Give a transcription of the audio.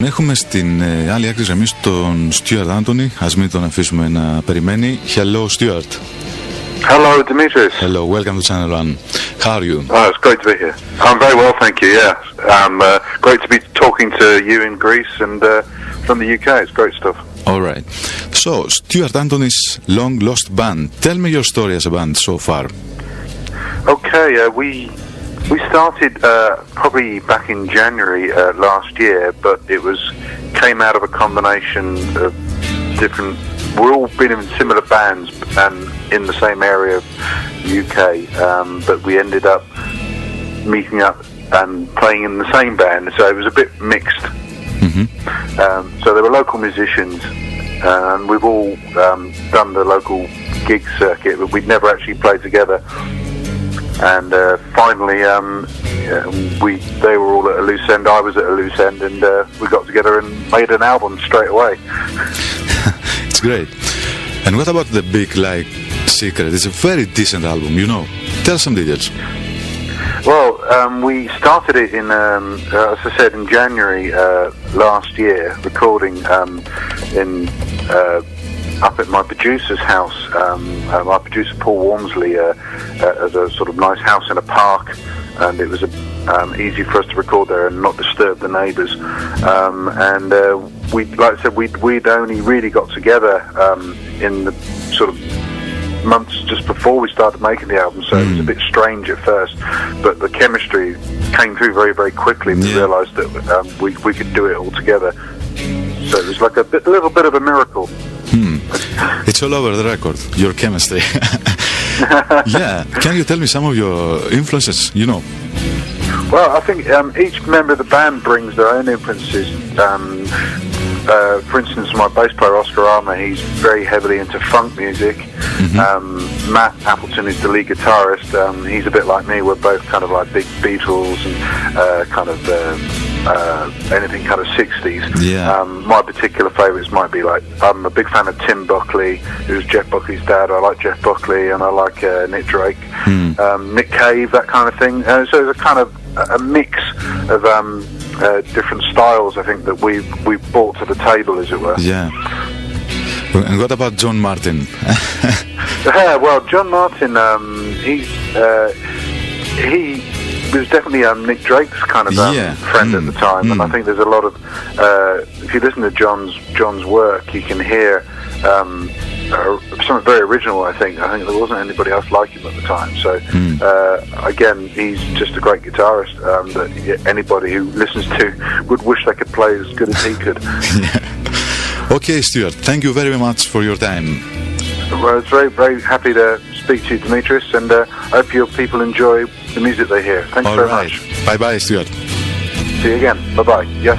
Έχουμε στην άλλη άκρη γραμμής τον Stuart Anthony. Ας μην τον αφήσουμε να περιμένει. Hello, Stuart. Hello, Dimitris. Hello, welcome to Channel One. How are you? Oh, it's great to be here. I'm very well, thank you, yeah. Great to be talking to you in Greece and from the UK. It's great stuff. All right. So, Stuart Anthony's long-lost band. Tell me your story as a band so far. Okay, we started probably back in January last year, but it came out of a combination of different. We've all been in similar bands and in the same area of UK, but we ended up meeting up and playing in the same band, so it was a bit mixed. Mm-hmm. So there were local musicians, and we've all done the local gig circuit, but we'd never actually played together. And finally, they were all at a loose end. I was at a loose end, and we got together and made an album straight away. It's great. And what about the big secret? It's a very decent album, you know. Tell some details. Well, we started it in, as I said, in January last year, recording up at my producer's house. My producer Paul Walmsley has a sort of nice house in a park, and it was easy for us to record there and not disturb the neighbours. And we, like I said, we'd only really got together in the sort of months just before we started making the album, so it was a bit strange at first, but the chemistry came through very, very quickly. We realised that we could do it all together. So it was like a little bit of a miracle. It's all over the record, your chemistry. Yeah, can you tell me some of your influences, you know? Well, I think each member of the band brings their own influences. For instance, my bass player Oscar Armour, he's very heavily into funk music. Mm-hmm. Matt Appleton is the lead guitarist. He's a bit like me. We're both kind of like big Beatles and anything kind of 60s. Yeah. My particular favourites might be like, I'm a big fan of Tim Buckley, who's Jeff Buckley's dad. I like Jeff Buckley, and I like Nick Drake, Nick Cave, that kind of thing. So it's a kind of a mix of different styles, I think, that we brought to the table, as it were. Yeah. And what about John Martin? Well, John Martin, he was definitely Nick Drake's kind of friend at the time, and I think there's a lot of if you listen to John's work, you can hear something very original. I think there wasn't anybody else like him at the time. So again, he's just a great guitarist that anybody who listens to would wish they could play as good as he could. Okay, Stuart, thank you very much for your time. Well, it's very, very happy to speak to you, Dimitris, and I hope your people enjoy the music they hear. Thanks very much. Bye-bye, Stuart. See you again. Bye-bye. Yes.